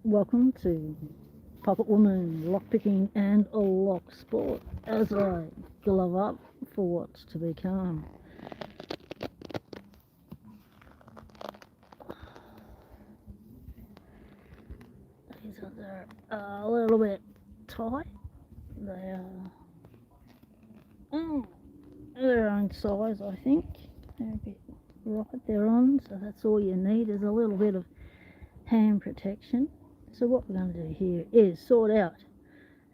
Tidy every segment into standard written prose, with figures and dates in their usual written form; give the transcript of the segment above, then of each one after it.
Welcome to Pocket Woman Lockpicking and a Lock Sport as I glove up for what's to become. These are a little bit tight. They are their own size, I think. They're a bit right, they're on, so that's all you need is a little bit of hand protection. So what we're going to do here is sort out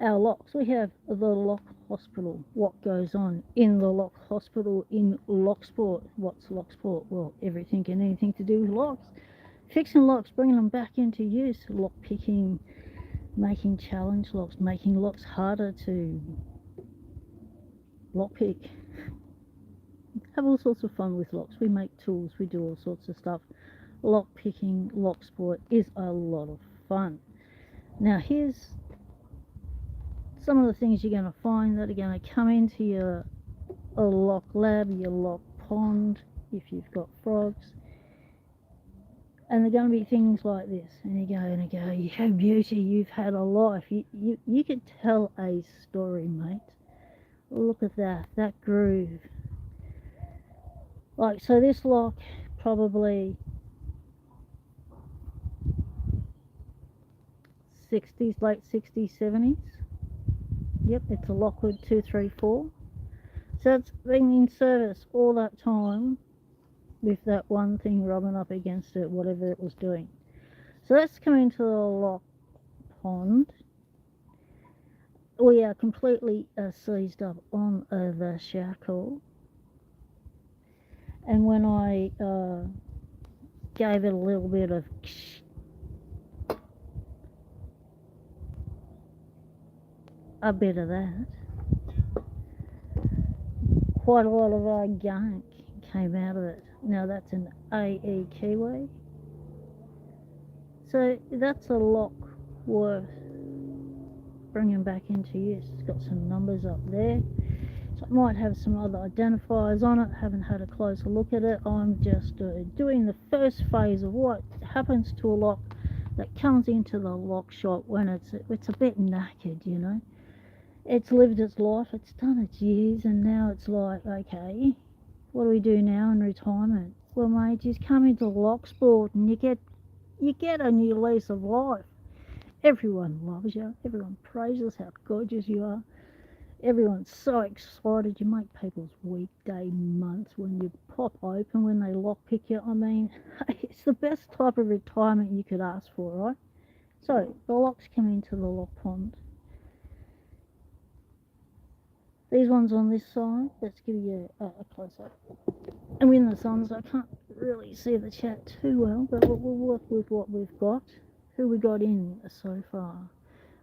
our locks. We have the lock hospital. What goes on in the lock hospital in Locksport? What's Locksport? Well, everything and anything to do with locks. Fixing locks, bringing them back into use, lock picking, making challenge locks, making locks harder to lock pick. Have all sorts of fun with locks. We make tools, we do all sorts of stuff. Lock picking, lock sport is a lot of fun. Now here's some of the things you're going to find that are going to come into your lock lab, your lock pond, if you've got frogs. And they're going to be things like this. And you go, yeah, beauty, you've had a life. You could tell a story, mate. Look at that groove. Like, so this lock probably 60s, late 60s, 70s. Yep, it's a Lockwood 234. So it's been in service all that time with that one thing rubbing up against it, whatever it was doing. So let's come into the lock pond. We are completely seized up on the shackle. And when I gave it a little bit of that, quite a lot of gunk came out of it. Now that's an AE Kiwi. So that's a lock worth bringing back into use. It's got some numbers up there. So it might have some other identifiers on it. Haven't had a closer look at it. I'm just doing the first phase of what happens to a lock that comes into the lock shop when it's a bit knackered, you know. It's lived its life, it's done its years, and now it's like, okay, what do we do now in retirement? Well, mate, you come into Locksport and you get a new lease of life. Everyone loves you. Everyone praises how gorgeous you are. Everyone's so excited. You make people's weekday months when you pop open, when they lockpick you. I mean, it's the best type of retirement you could ask for, right? So the locks come into the lock pond. These ones on this side, let's give you a close-up. I'm in the sun, so I can't really see the chat too well, but we'll work with what we've got. Who we got in so far?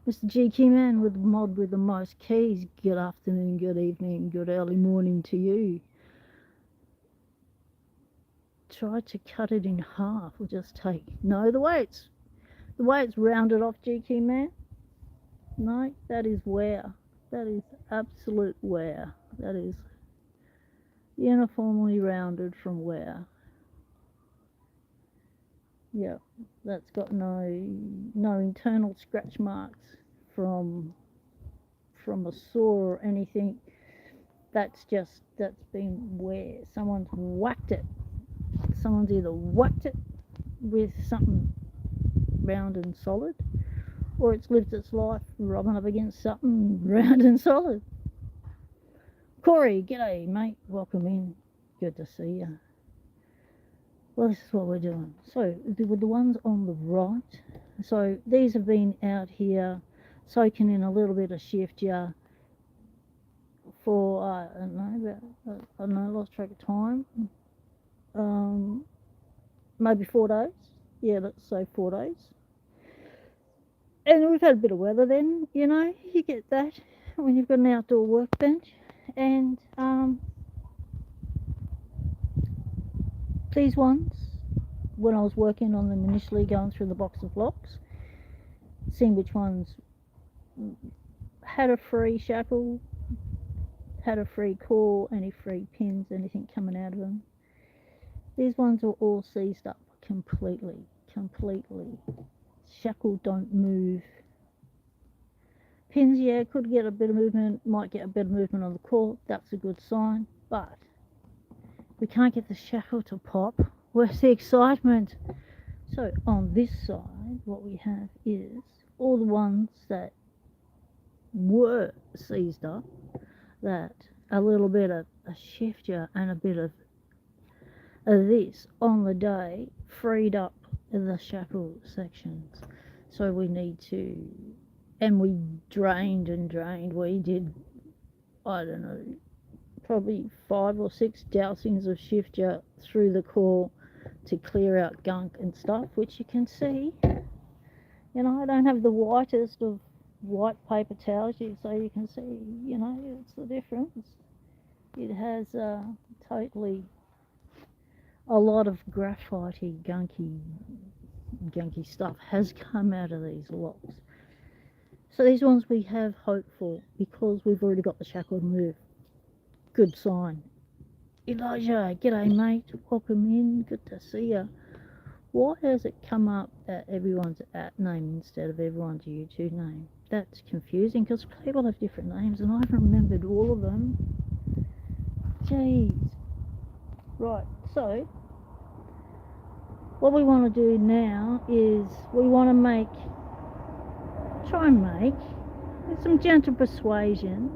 Mr. GQ Man with the mod with the most keys. Good afternoon, good evening, good early morning to you. Try to cut it in half or just take... No, the way it's rounded off, GQ Man. No, that is wear. That is absolute wear. That is uniformly rounded from wear. Yeah, that's got no internal scratch marks from a saw or anything. That's been wear. Someone's whacked it. Someone's either whacked it with something round and solid, or it's lived its life rubbing up against something round and solid. Corey, g'day, mate. Welcome in. Good to see you. Well, this is what we're doing. So, with the ones on the right, so these have been out here soaking in a little bit of shift here for, I don't know, lost track of time. Maybe 4 days. Yeah, let's say 4 days. And we've had a bit of weather then, you know, you get that when you've got an outdoor workbench. And these ones, when I was working on them initially, going through the box of locks, seeing which ones had a free shackle, had a free core, any free pins, anything coming out of them. These ones are all seized up completely. shackle don't move. Pins, yeah, could get a bit of movement, might get a bit of movement on the core, that's a good sign, but we can't get the shackle to pop. Where's the excitement? So on this side, what we have is all the ones that were seized up, that a little bit of a shifter and a bit of this on the day freed up the shackle sections. So we need to, and we drained and drained. We did, I don't know, probably 5 or 6 dousings of shifter through the core to clear out gunk and stuff, which you can see. You know, I don't have the whitest of white paper towels, so you can see, you know, it's the difference. It has totally a lot of graphitey, gunky stuff has come out of these locks. So these ones we have hope for because we've already got the shackle moved. Good sign. Elijah, g'day mate, welcome in, good to see you. Why has it come up at everyone's @name instead of everyone's YouTube name? That's confusing because people have different names and I haven't remembered all of them. Jeez. Right, so what we want to do now is we want to try and make, with some gentle persuasion,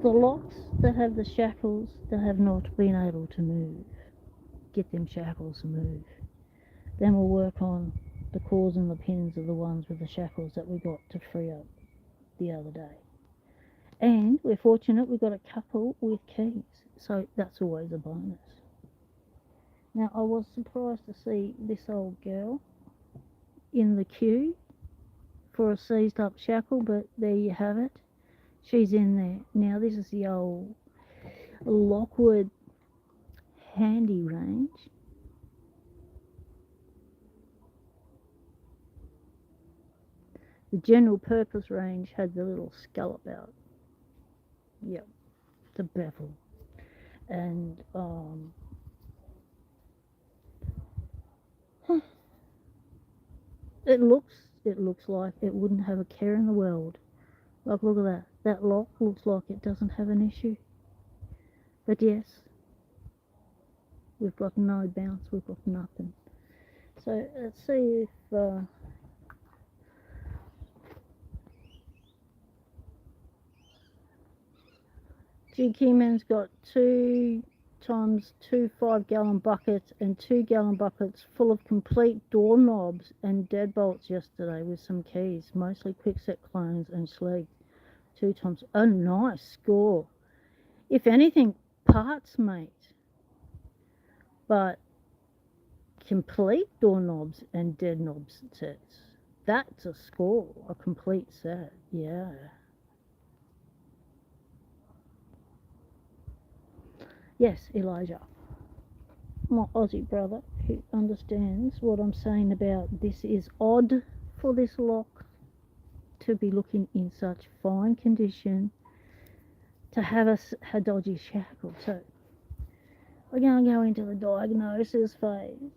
the locks that have the shackles that have not been able to move. Get them shackles to move. Then we'll work on the cores and the pins of the ones with the shackles that we got to free up the other day. And we're fortunate we've got a couple with keys, so that's always a bonus. Now I was surprised to see this old girl in the queue for a seized up shackle, but there you have it. She's in there. Now this is the old Lockwood handy range. The general purpose range had the little scallop out. Yep, the bevel. And it looks like it wouldn't have a care in the world. Like, look at that. That lock looks like it doesn't have an issue. But yes, we've got no bounce, we've got nothing. So let's see if G Keyman's got 2 times 2 5-gallon buckets and 2-gallon buckets full of complete doorknobs and deadbolts yesterday with some keys, mostly quickset clones and sleeves. 2 times. A nice score. If anything, parts, mate. But complete doorknobs and dead knobs sets. That's a score. A complete set. Yeah. Yes, Elijah, my Aussie brother who understands what I'm saying about this is odd for this lock to be looking in such fine condition to have a dodgy shackle. So we're going to go into the diagnosis phase.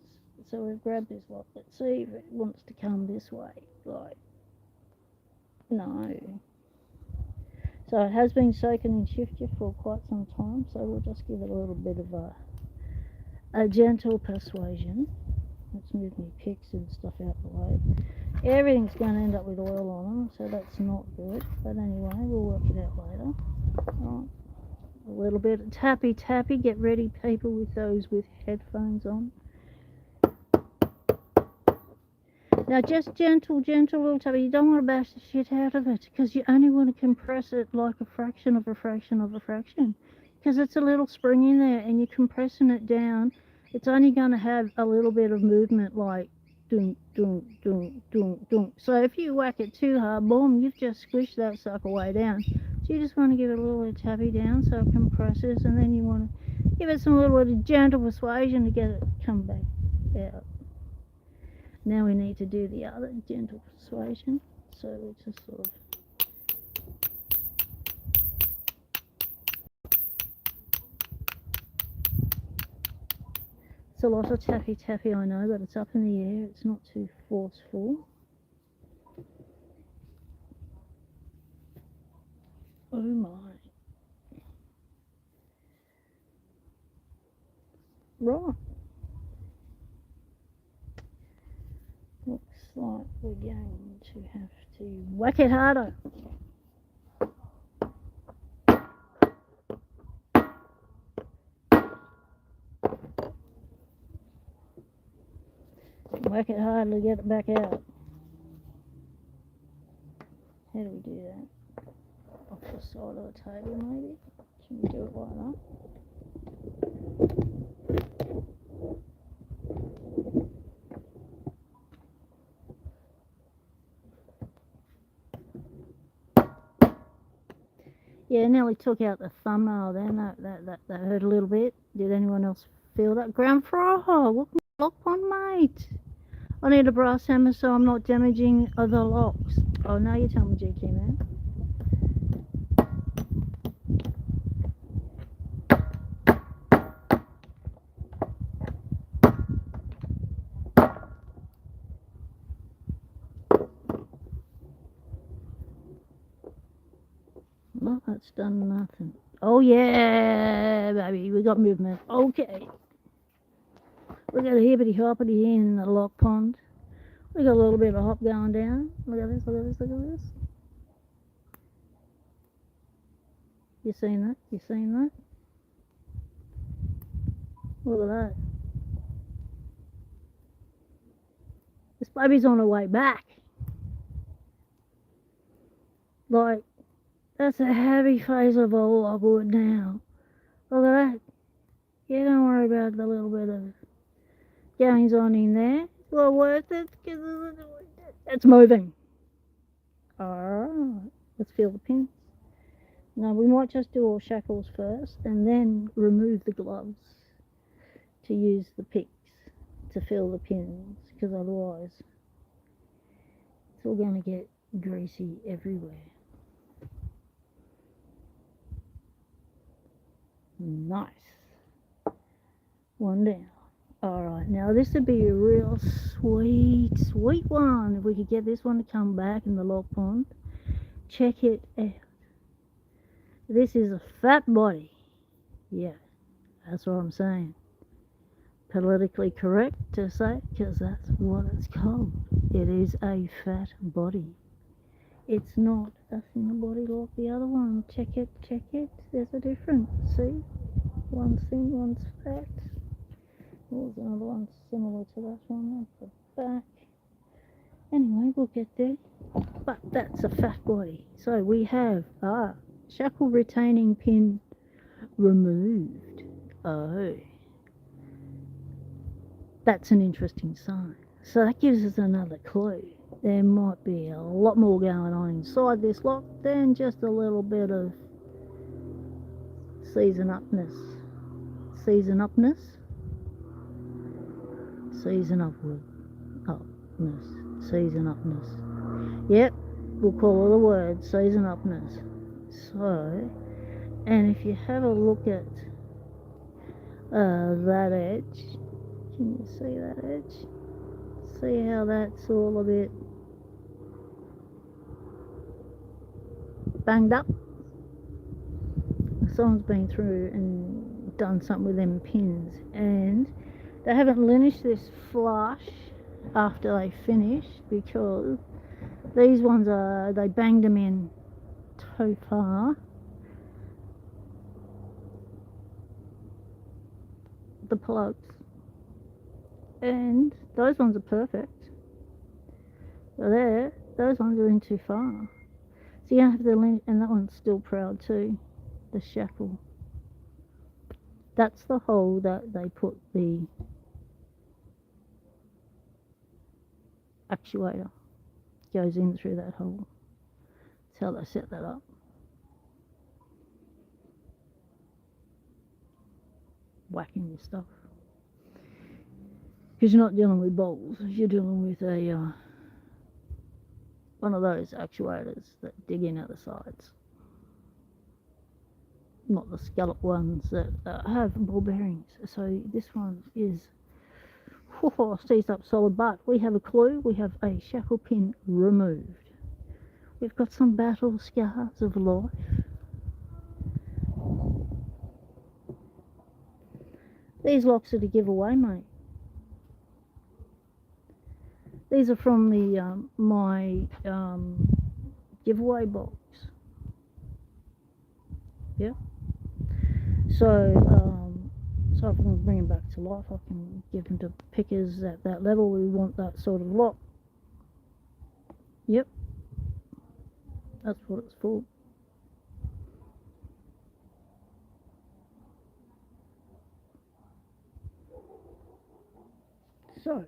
So we've grabbed this lock. Let's see if it wants to come this way. Like, no. So it has been soaking in shifter for quite some time, so we'll just give it a little bit of a gentle persuasion. Let's move my picks and stuff out the way. Everything's going to end up with oil on them, so that's not good. But anyway, we'll work it out later. Right. A little bit of tappy. Get ready, people, with those with headphones on. Now just gentle little tappy. You don't want to bash the shit out of it because you only want to compress it like a fraction of a fraction of a fraction. Because it's a little spring in there and you're compressing it down. It's only going to have a little bit of movement like dunk, dunk, dunk, dunk, dunk. So if you whack it too hard, boom, you've just squished that sucker way down. So you just want to give it a little bit of tappy down so it compresses, and then you want to give it some little bit of gentle persuasion to get it come back out. Now we need to do the other gentle persuasion. So we'll just sort of It's a lot of tappy tappy, I know, but it's up in the air. It's not too forceful. Oh my. Right. Looks like we're going to have to whack it harder. Whack it hard to get it back out. How do we do that? Off the side of the table, maybe? Can we do it like that? Yeah, nearly took out the thumbnail then. That hurt a little bit. Did anyone else feel that? Ground frog! Look, lock pond, mate! I need a brass hammer so I'm not damaging other locks. Oh, now you tell me, GQ, man. No, that's done nothing. Oh, yeah, baby, we got movement. Okay. We got a hippity hoppity in the lock pond. We got a little bit of hop going down. Look at this, look at this, look at this. You seen that? You seen that? Look at that. This baby's on her way back. Like, that's a heavy phase of a logwood now. Look at that. Yeah, don't worry about the little bit of goings on in there. It's well worth it because it's moving. Alright, let's feel the pins. Now we might just do our shackles first and then remove the gloves to use the picks to fill the pins, because otherwise it's all going to get greasy everywhere. Nice. One down. Alright, now this would be a real sweet one if we could get this one to come back in the lock pond. Check it out. This is a fat body. Yeah, that's what I'm saying. Politically correct to say, because that's what it's called. It is a fat body. It's not a thinner body like the other one. Check it, check it. There's a difference. See? One's thin, one's fat. There's another one similar to that one at the back. Anyway, we'll get there. But that's a fat body. So we have shackle retaining pin removed. Oh. That's an interesting sign. So that gives us another clue. There might be a lot more going on inside this lock than just a little bit of season upness. Season upness? Season upward. Upness. Season upness. Yep, we'll call it a word. Season upness. So, and if you have a look at that edge, can you see that edge? See how that's all a bit banged up? Someone's been through and done something with them pins, and they haven't linished this flush after they finished, because these ones they banged them in too far. The plugs, and those ones are perfect. So there, those ones are in too far. So you're going to have to link, and that one's still proud too, the shackle. That's the hole that they put the actuator. Goes in through that hole. That's how they set that up. Whacking your stuff. Because you're not dealing with bolts, you're dealing with a one of those actuators that dig in at the sides. Not the scallop ones that have ball bearings. So this one is Oh, seized up solid, but we have a clue. We have a shackle pin removed. We've got some battle scars of life. These locks are to give away, mate. These are from the my giveaway box. Yeah. So if I can bring them back to life, I can give them to pickers at that level. We want that sort of lock. Yep. That's what it's for. So,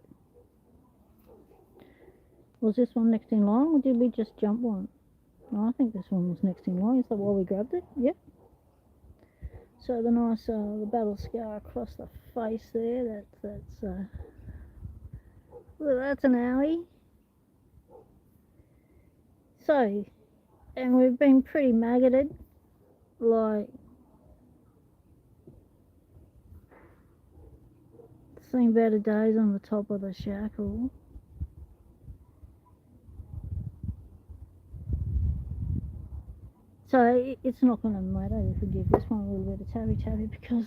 was this one next in line, or did we just jump one? No, I think this one was next in line. Is that why we grabbed it? Yep. So the nice the battle scar across the face there. That's an owie. So, and we've been pretty maggoted, like seen better days on the top of the shackle. So it's not going to matter if we give this one a little bit of tabby because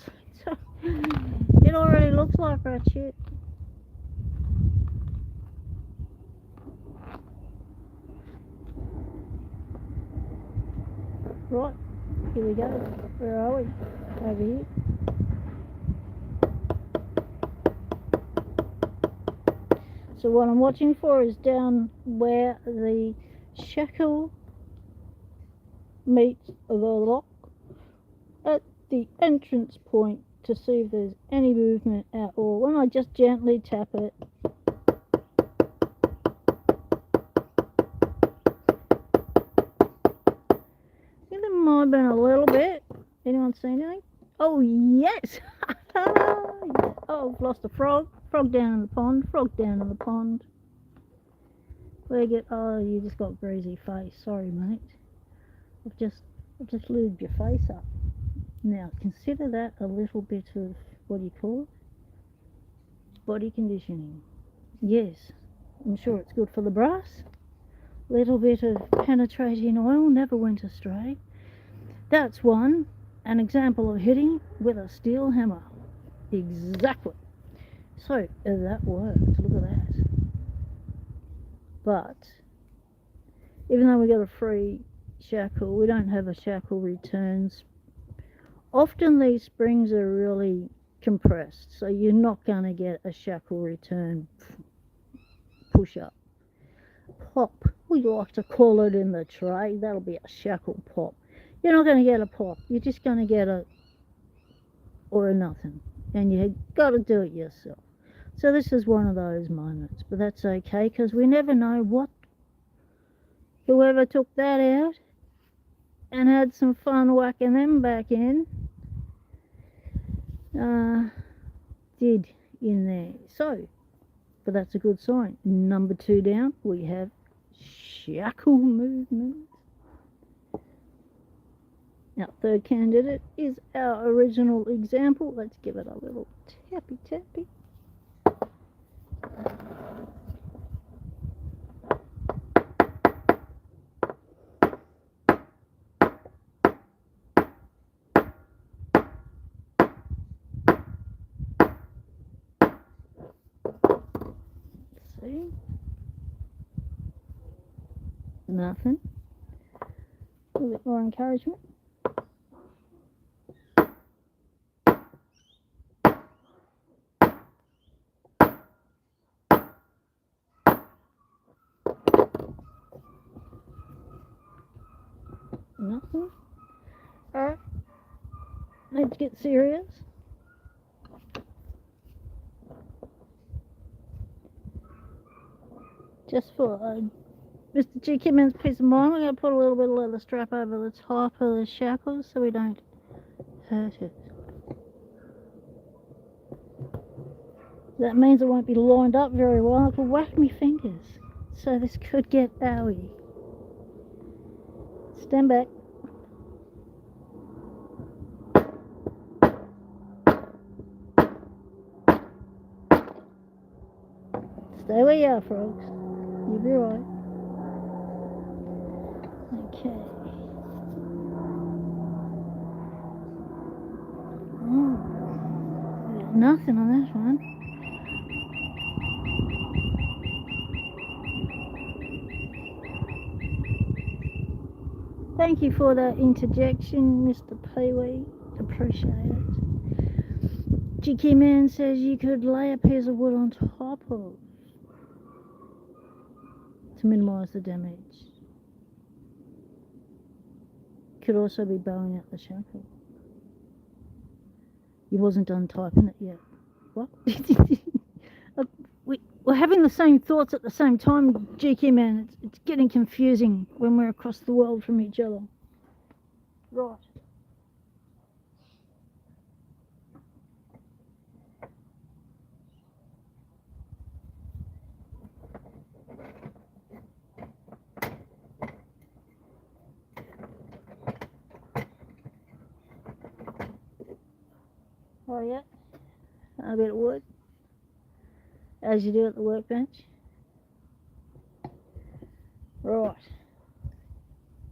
it already looks like rat shit. Right, here we go. Where are we? Over here. So what I'm watching for is down where the shackle meets the lock at the entrance point to see if there's any movement at all. When I just gently tap it, I think there might have been a little bit. Anyone seen anything? Oh yes! Oh, I've lost a frog. Frog down in the pond. Frog down in the pond. Oh, you just got greasy face. Sorry, mate. I've just lubed your face up. Now consider that a little bit of, what do you call it? Body conditioning. Yes, I'm sure it's good for the brass. Little bit of penetrating oil never went astray. That's an example of hitting with a steel hammer. Exactly. So that worked. Look at that. But even though we got a free shackle, we don't have a shackle returns. Often these springs are really compressed, so you're not going to get a shackle return push up. Pop, we like to call it in the trade. That'll be a shackle pop. You're not going to get a pop. You're just going to get a nothing, and you got to do it yourself. So this is one of those moments, but that's okay because we never know what whoever took that out and had some fun whacking them back in did in there. So, but that's a good sign. Number 2 down, we have shackle movement. Now, third candidate is our original example. Let's give it a little tappy. See? Nothing. A little bit more encouragement. Nothing. Alright. Let's get serious. Just for Mr. G. Kimman's peace of mind, we're going to put a little bit of leather strap over the top of the shackles so we don't hurt it. That means it won't be lined up very well. I could whack me fingers. So this could get owie. Stand back. Stay where you are, frogs. You'll be right. Okay. Oh, we got nothing on this one. Thank you for that interjection, Mr. Peewee. Appreciate it. GK Man says you could lay a piece of wood on top of to minimise the damage. Could also be bowing out the shackle. You wasn't done typing it yet. What? We're having the same thoughts at the same time, GK Man. It's getting confusing when we're across the world from each other. Right. Oh yeah, a bit of wood, as you do at the workbench. Right,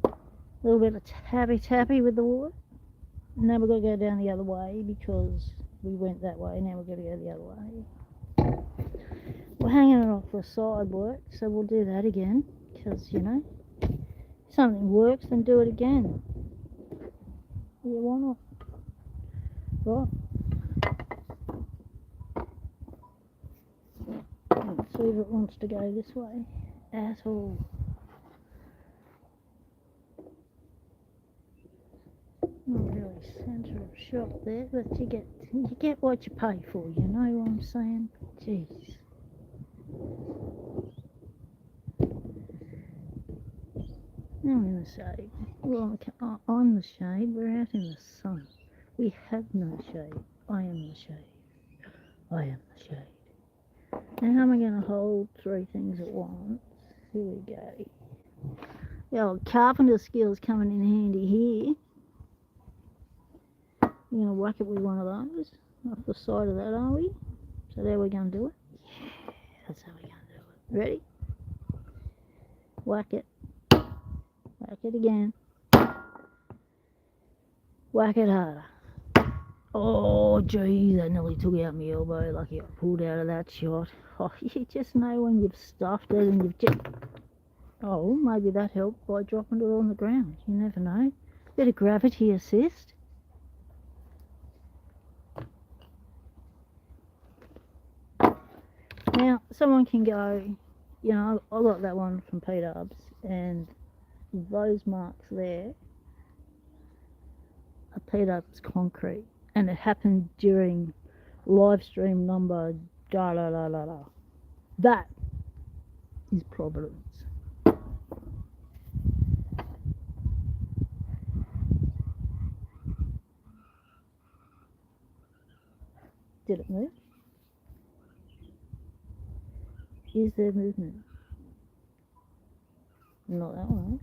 a little bit of tappy with the wood. Now we've got to go down the other way because we went that way, now we've got to go the other way. We're hanging it off the side work, so we'll do that again, because, you know, if something works, then do it again. Yeah, why not? Right. Let's see if it wants to go this way at all. Not really centre of shot there, but you get what you pay for, you know what I'm saying? Jeez. Now I'm in the shade. Well, I'm the shade, we're out in the sun. We have no shade. I am the shade. I am the shade. Now how am I going to hold three things at once? Here we go. The old carpenter skills coming in handy here. We're going to whack it with one of those off the side of that, are we? So there we're going to do it. Yeah, that's how we're going to do it. Ready? Whack it. Whack it again. Whack it harder. Oh, geez, that nearly took out my elbow. Lucky I pulled out of that shot. Oh, you just know when you've stuffed it and you've just... Oh, maybe that helped by dropping it on the ground. You never know. Bit of gravity assist. Now, someone can go, you know, I got that one from Padlocks, and those marks there are Padlocks concrete, and it happened during live stream number da la la la la. That is Providence. Did it move? Is there movement? Not that way.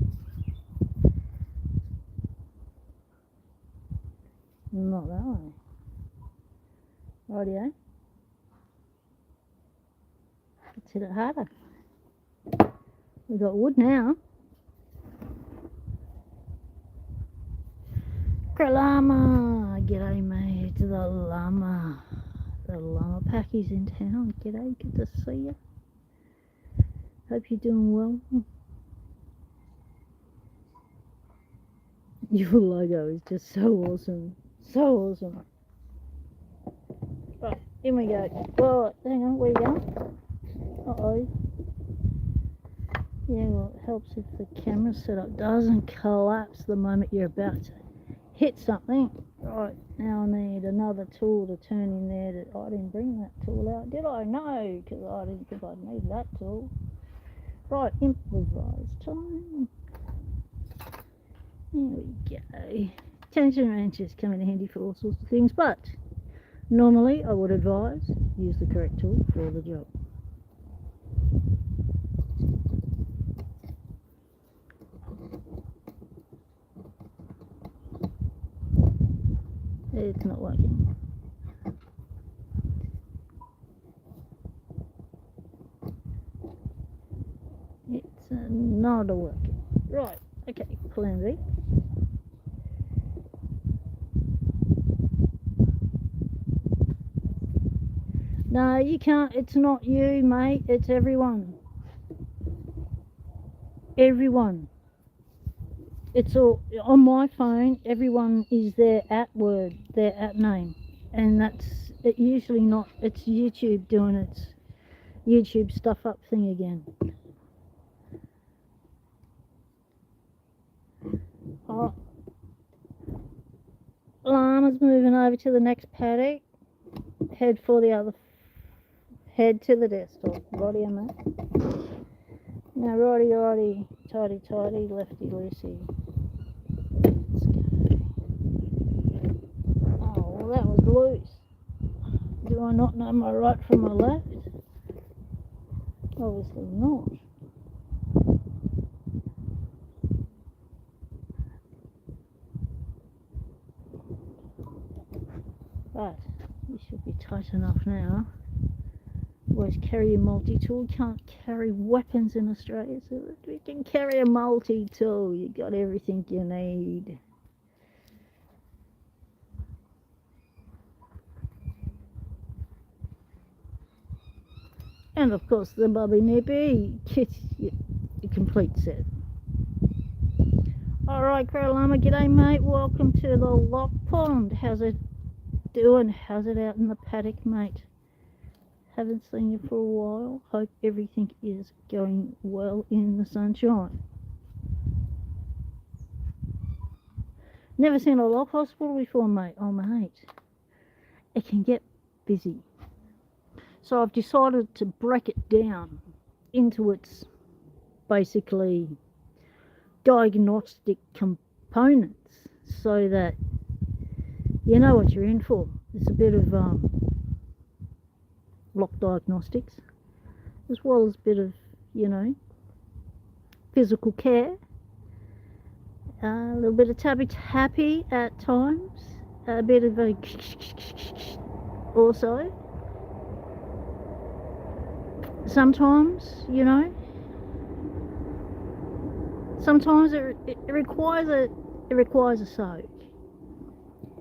Not that way. Rightio. Let's hit it harder. We've got wood now. Llama! G'day mate, the llama. The llama packy's in town. G'day, good to see you. Hope you're doing well. Your logo is just so awesome. So awesome. Right, in we go. Well, hang on, where you going? Uh-oh. Yeah, well, it helps if the camera setup doesn't collapse the moment you're about to hit something. Right, now I need another tool to turn in there. I didn't bring that tool out, did I? No, because I didn't think I'd need that tool. Right, improvise time. There we go. Tension wrenches come in handy for all sorts of things, but normally I would advise use the correct tool for the job. It's not working. not working. Right, okay, plan B. No, you can't. It's not you, mate. It's everyone. Everyone. It's all on my phone. Everyone is their at word, their at name, and that's it. Usually not. It's YouTube doing its YouTube stuff up thing again. Oh, llama's moving over to the next paddock. Head for the other. Head to the desktop. Righty, mate. Now, righty, tidy, lefty, loosey. Let's go. Oh, well, that was loose. Do I not know my right from my left? Obviously not. But you should be tight enough now. Always carry a multi-tool. Can't carry weapons in Australia, so if you can carry a multi-tool, you got everything you need. And of course the Bubby Nippy gets you a complete set. Alright, Crow Llama, g'day mate, welcome to the Lock Pond. How's it doing? How's it out in the paddock, mate? Haven't seen you for a while. Hope everything is going well in the sunshine. Never seen a lock hospital before, mate. Oh, mate. It can get busy. So I've decided to break it down into its basically diagnostic components so that you know what you're in for. It's a bit of lock diagnostics, as well as a bit of, you know, physical care, a little bit of tappy at times, a bit of a also. Sometimes, you know, sometimes it requires a soak.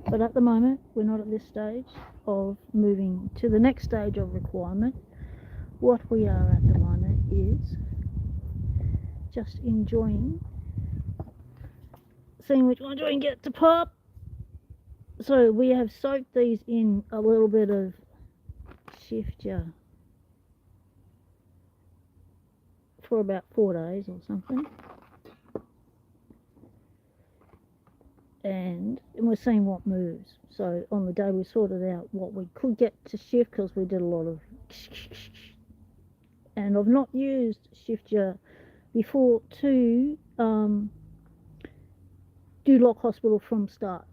But at the moment, we're not at this stage of moving to the next stage of requirement. What we are at the moment is just enjoying seeing which ones we can get to pop. So we have soaked these in a little bit of shifter for about 4 days or something. And we're seeing what moves. So on the day we sorted out what we could get to shift, because we did a lot of and I've not used shifter before to do lock hospital from start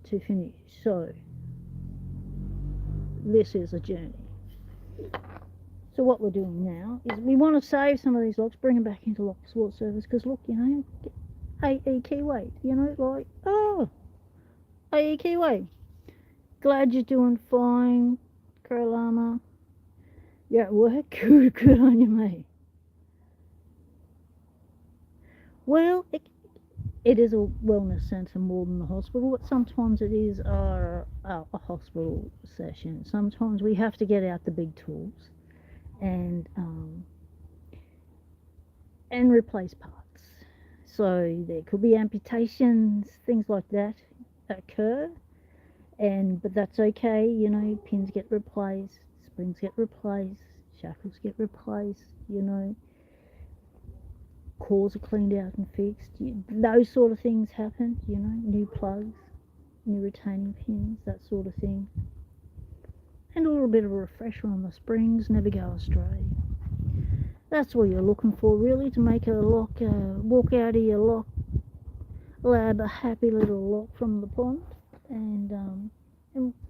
to finish. So this is a journey. So what we're doing now is we want to save some of these locks, bring them back into Locksport service, because look, you know, AE keyway, you know, like, oh, AE keyway. Glad you're doing fine, Crow Llama. You're at work? Good on you, mate. Well, it is a wellness centre more than the hospital, but sometimes it is a hospital session. Sometimes we have to get out the big tools and replace parts. So there could be amputations, things like that occur, but that's okay. You know, pins get replaced, springs get replaced, shackles get replaced. You know, cores are cleaned out and fixed. Those sort of things happen. You know, new plugs, new retaining pins, that sort of thing. And a little bit of a refresher on the springs. Never go astray. That's what you're looking for, really, to make a lock, walk out of your lock lab a happy little lock from the pond. And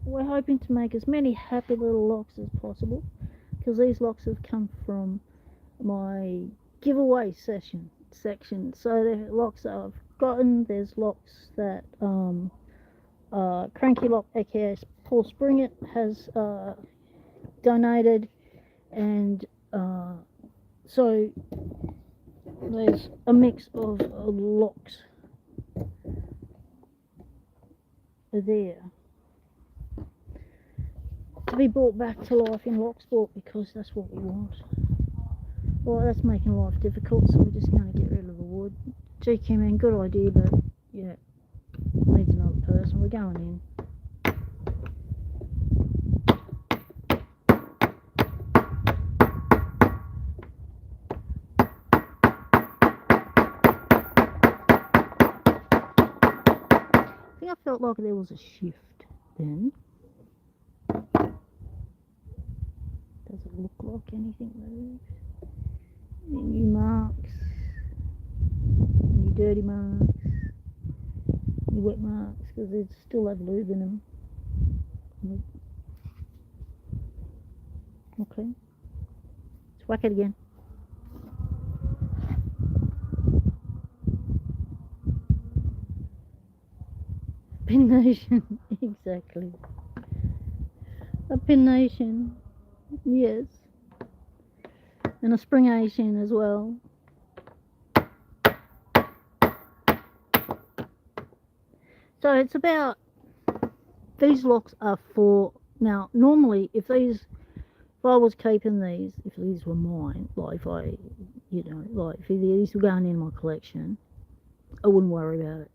we're hoping to make as many happy little locks as possible, because these locks have come from my giveaway section. So the locks that I've gotten, there's locks that Cranky Lock, aka Paul Springett, has donated, and so there's a mix of locks there to be brought back to life in Locksport, because that's what we want. Well, that's making life difficult, so we're just going to get rid of the wood. GQ man, good idea, but yeah, needs another person. We're going in. I think I felt like there was a shift then. Does it look like anything moves? Any marks? Any dirty marks? Any wet marks? Because they still have lube in them. Okay. Let's whack it again. Pin nation, exactly. A pin nation, yes. And a spring nation as well. So it's about, these locks are for, now normally if I was keeping these, if these were mine, like if I, you know, like if these were going in my collection, I wouldn't worry about it.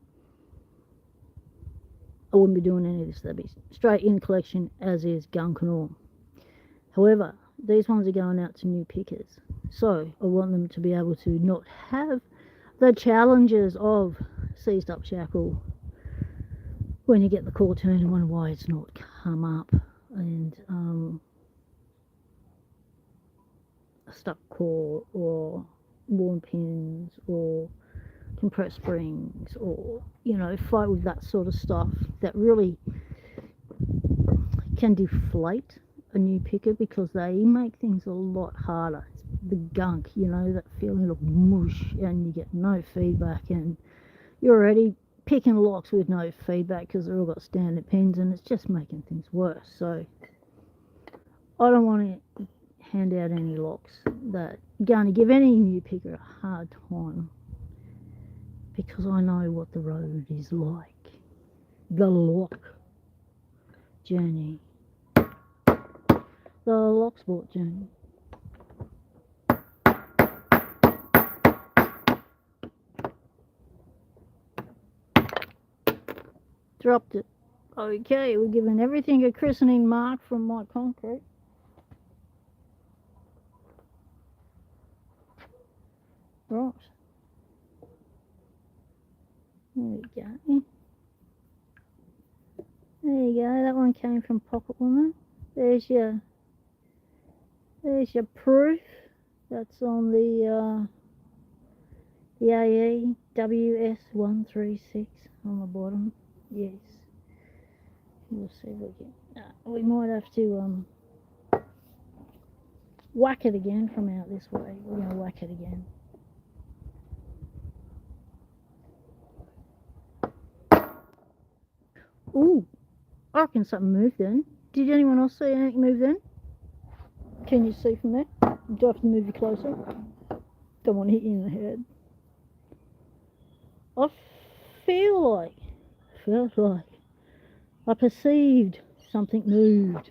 I wouldn't be doing any of this. They'd be straight in collection as is, gunk and all. However, these ones are going out to new pickers, so I want them to be able to not have the challenges of seized up shackle when you get the core turned and wonder why it's not come up, and a stuck core or worn pins or compressed springs, or you know, fight with that sort of stuff that really can deflate a new picker, because they make things a lot harder. It's the gunk, you know, that feeling of mush, and you get no feedback, and you're already picking locks with no feedback because they've all got standard pins, and it's just making things worse. So I don't want to hand out any locks that are going to give any new picker a hard time, because I know what the road is like. The lock journey. The Locksport journey. Dropped it. Okay, we're giving everything a christening mark from my concrete. Right. There we go. There you go. That one came from Pocket Woman. There's your proof. That's on the AE WS136 on the bottom. Yes. We'll see if we can. We might have to whack it again from out this way. We're going to whack it again. Ooh, I reckon something moved then. Did anyone else see anything move then? Can you see from there? Do I have to move you closer? Don't want to hit you in the head. I felt like I perceived something moved.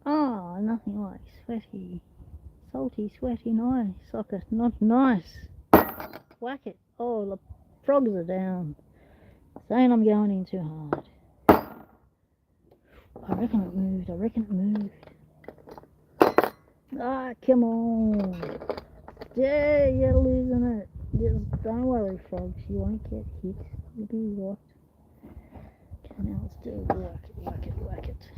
Oh, nothing like sweaty, salty, sweaty, nice. Sucker, not nice. Whack it. Oh, the frogs are down. Saying I'm going in too hard. I reckon it moved. Ah, come on. Yeah, you're losing it. Just don't worry, frogs. You won't get hit. You'll be right. Okay, now let's do whack it.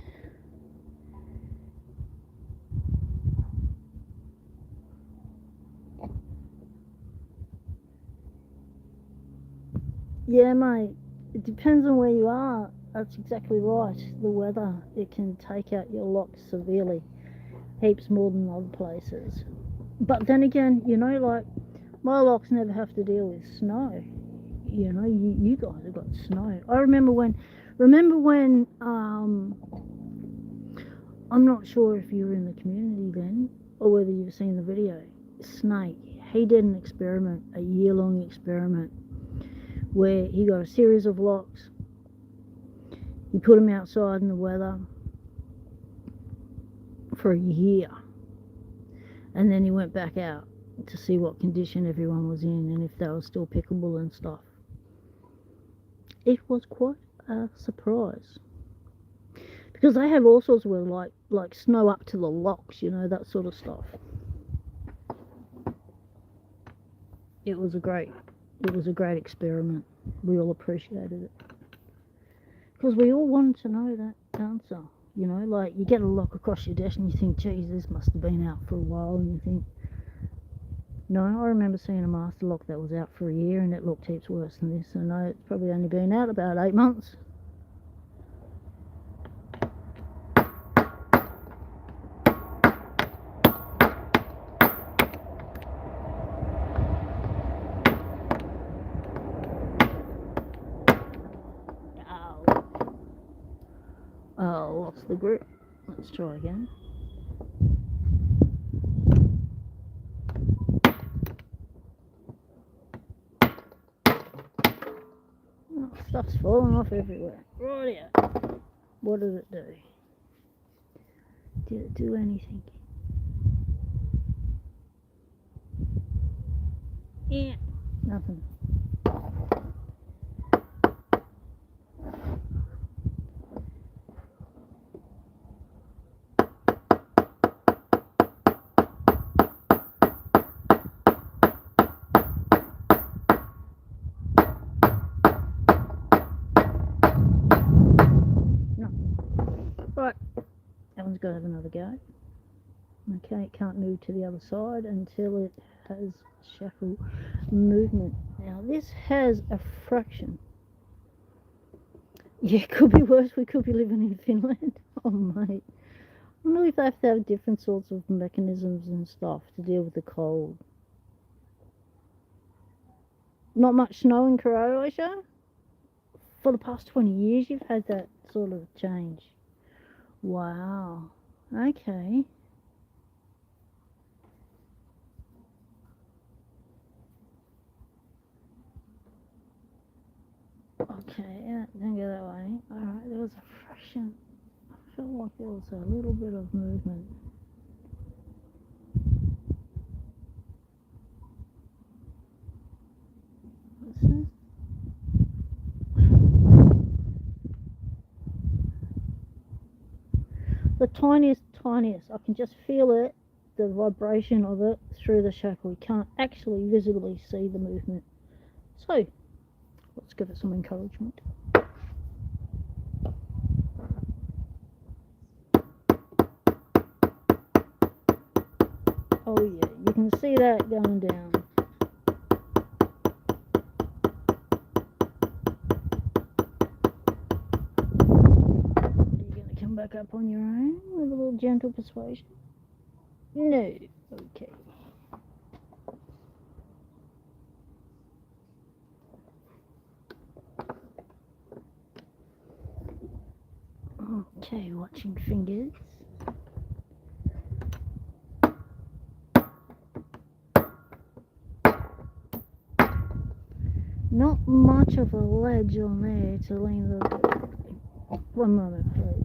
Yeah, mate. It depends on where you are. That's exactly right. The weather, it can take out your locks severely. Heaps more than other places. But then again, you know, like, my locks never have to deal with snow. You know, you guys have got snow. I remember when I'm not sure if you were in the community then, or whether you've seen the video, Snake, he did an experiment, a year-long experiment, where he got a series of locks, he put them outside in the weather for a year, and then he went back out to see what condition everyone was in and if they were still pickable and stuff. It was quite a surprise, because they have all sorts of weather, like snow up to the locks, you know, that sort of stuff. It was a great experiment. We all appreciated it, because we all wanted to know that answer. You know, like you get a lock across your desk and you think, geez, this must have been out for a while, and you think, no, I remember seeing a master lock that was out for a year and it looked heaps worse than this. So no, it's probably only been out about 8 months. Oh, lost the grip. Let's try again. Oh, stuff's falling off everywhere. Right out. What did it do? Did it do anything? Yeah, nothing. Right, that one's got to have another go. Okay, it can't move to the other side until it has shackle movement. Now this has a fraction. Yeah, it could be worse. We could be living in Finland. Oh mate, I wonder if they have to have different sorts of mechanisms and stuff to deal with the cold. Not much snow in Croatia? For the past 20 years you've had that sort of change. Wow. Okay. Okay, yeah, don't go that way. Alright, there was a fraction. I felt like there was a little bit of movement. Listen. The tiniest. I can just feel it, the vibration of it through the shackle. You can't actually visibly see the movement. So, let's give it some encouragement. Oh yeah, you can see that going down. Back up on your own with a little gentle persuasion? No. Okay. Okay, watching fingers. Not much of a ledge on there to lean the... One moment, please.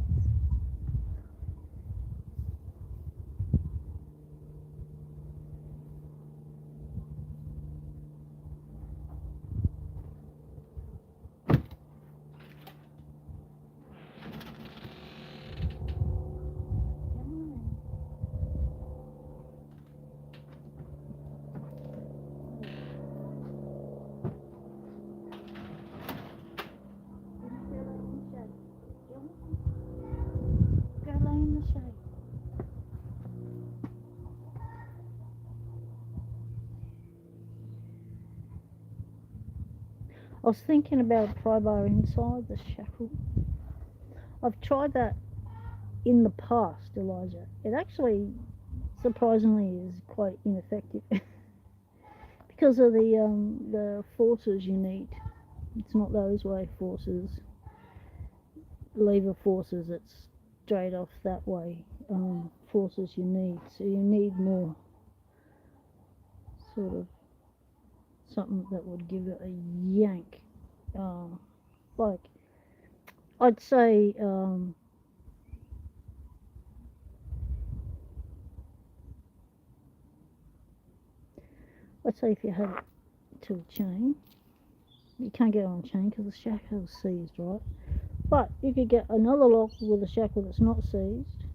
I was thinking about pry bar inside the shackle. I've tried that in the past, Elijah. It actually, surprisingly, is quite ineffective because of the forces you need. It's not those way forces, lever forces. It's straight off that way forces you need. So you need more sort of something that would give it a yank. Like, I'd say, let's say if you had it to a chain, you can't get it on a chain because the shackle's seized, right? But you could get another lock with a shackle that's not seized,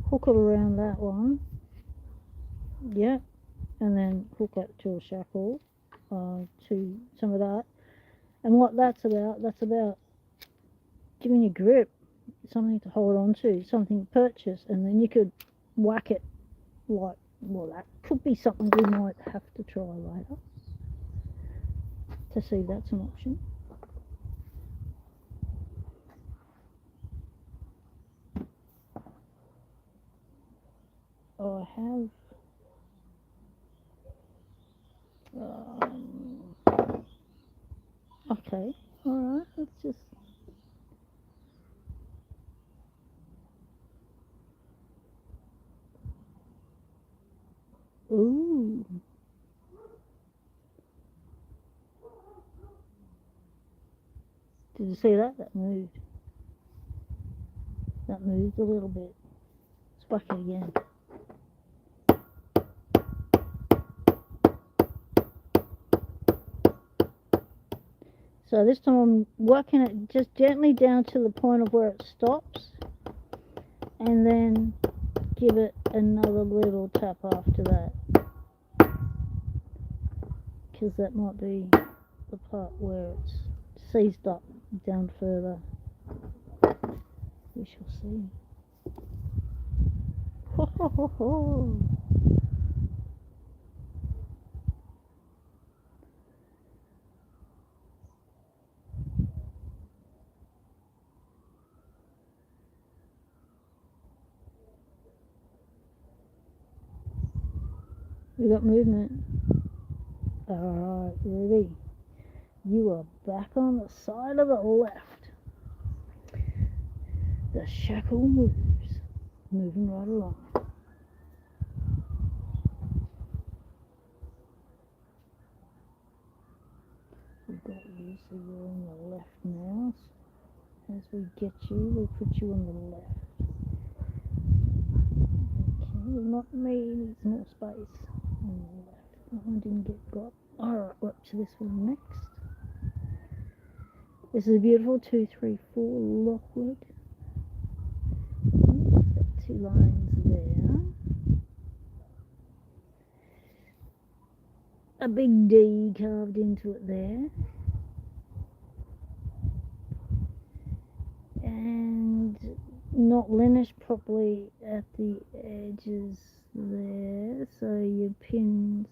hook it around that one, yeah, and then hook it to a shackle, to some of that. And what that's about giving you grip, something to hold on to, something to purchase, and then you could whack it like, well, that could be something we might have to try later to see that's an option. I have okay, alright, let's just ooh. Did you see that? That moved. That moved a little bit. Let's whack it again. So this time I'm working it just gently down to the point of where it stops, and then give it another little tap after that, because that might be the part where it's seized up down further. We shall see. Ho ho ho ho! We got movement. Alright, ready? You are back on the side of the left. The shackle moves. Moving right along. We've got you, so you're on the left now. As we get you, we put you on the left. Okay, not me, needs more space on the left. That one didn't get got. Alright, we're up to this one next. This is a beautiful 234 Lockwood. Got 2 lines there. A big D carved into it there. And not linished properly at the edges there, so your pins,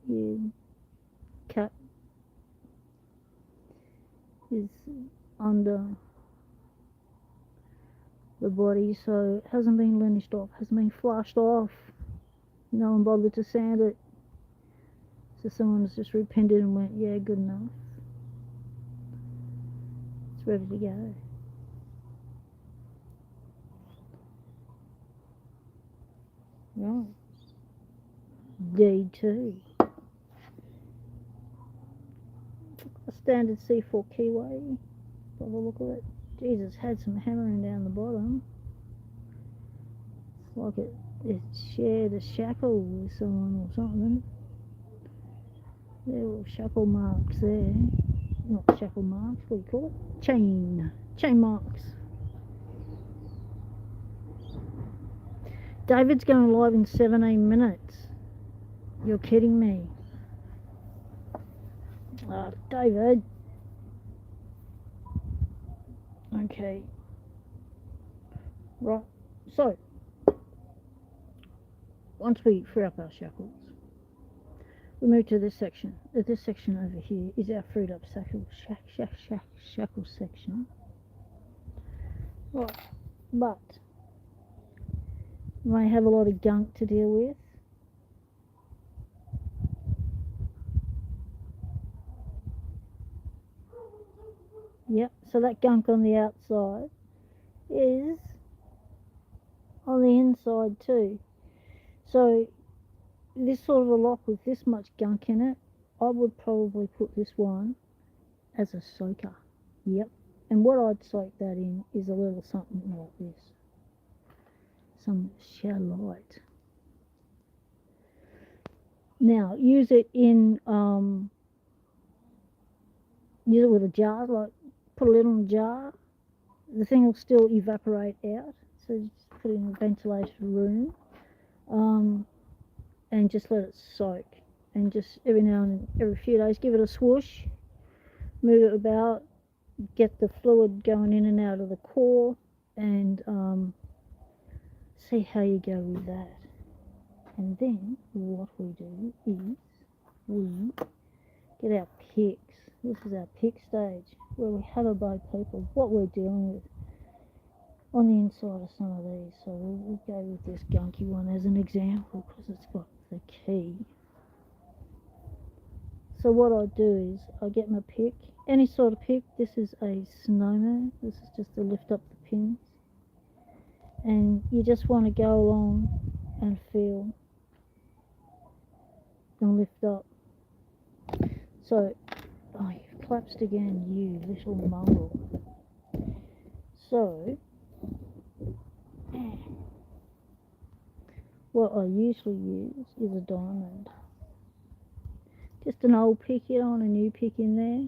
your cap is under the body, so it hasn't been linished off, hasn't been flushed off. No one bothered to sand it, so someone's just repinned it and went, yeah, good enough. It's ready to go. Right. D2. A standard C4 keyway, by the look of it. Jesus, had some hammering down the bottom. It's like it shared a shackle with someone or something. There were shackle marks there. Not shackle marks, what do you call it? Chain marks. David's going live in 17 minutes. You're kidding me. David. Okay. Right. So, once we free up our shackles, we move to this section. This section over here is our freed up shackle section. Right. But you may have a lot of gunk to deal with. Yep, so that gunk on the outside is on the inside too. So this sort of a lock with this much gunk in it, I would probably put this one as a soaker. Yep. And what I'd soak that in is a little something like this. Some shallot. Now, use it in, use it with a jar, like put a lid on a jar. The thing will still evaporate out, so just put it in a ventilated room, and just let it soak. And just every now and every few days, give it a swoosh, move it about, get the fluid going in and out of the core, and see how you go with that. And then what we do is we get our picks. This is our pick stage where we have a bo peep of what we're dealing with on the inside of some of these. So we'll go with this gunky one as an example because it's got the key. So what I do is I get my pick, any sort of pick. This is a snowman. This is just to lift up the pins. And you just want to go along and feel and lift up. So, oh, you've collapsed again, you little mongrel. So, what I usually use is a diamond. Just an old pick, you don't want a new pick in there.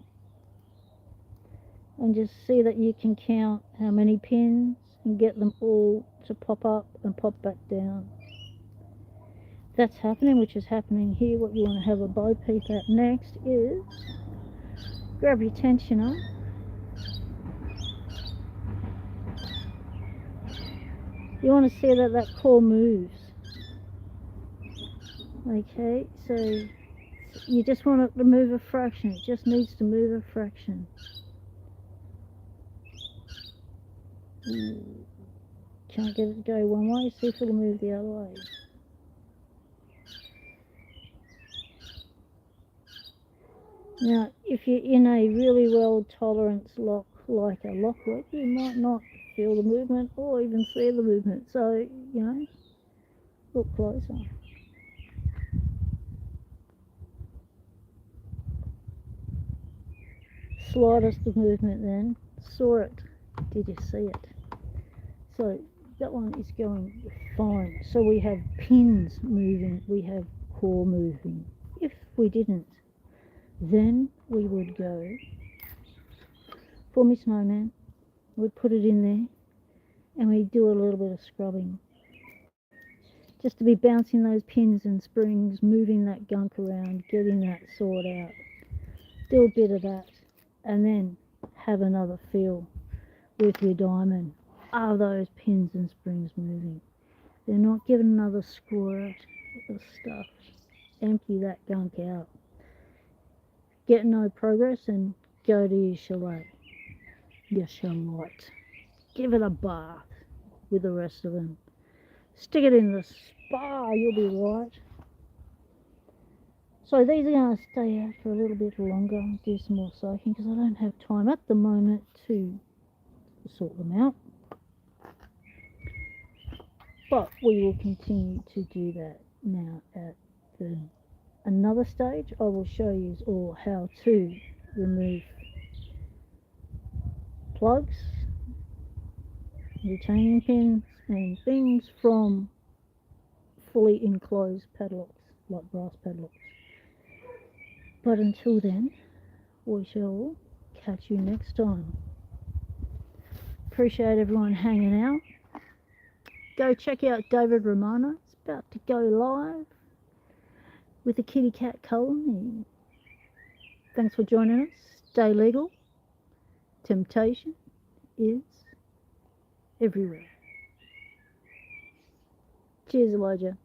And just see that you can count how many pins and get them all to pop up and pop back down. That's happening, which is happening here. What you want to have a bo peep at next is grab your tensioner, you want to see that that core moves. Okay, so you just want it to move a fraction. It just needs to move a fraction. Can't get it to go one way, see if it'll move the other way. Now, if you're in a really well tolerance lock like a Lockwork, you might not feel the movement or even see the movement. So, you know, look closer. Slightest of movement then. Saw it. Did you see it? So that one is going fine. So we have pins moving, we have core moving. If we didn't, then we would go for my snowman, we'd put it in there and we'd do a little bit of scrubbing. Just to be bouncing those pins and springs, moving that gunk around, getting that sort out. Do a bit of that and then have another feel with your diamond. Are those pins and springs moving? They're not giving another squirt of stuff. Empty that gunk out. Get no progress and go to your shallot. Your shallot. Give it a bath with the rest of them. Stick it in the spa, you'll be right. So these are going to stay out for a little bit longer and do some more soaking because I don't have time at the moment to sort them out. But we will continue to do that now at another stage. I will show you all how to remove plugs, retaining pins and things from fully enclosed padlocks, like brass padlocks. But until then, we shall catch you next time. Appreciate everyone hanging out. Go check out David Romano. It's about to go live with the kitty cat colony. Thanks for joining us. Stay legal. Temptation is everywhere. Cheers, Elijah.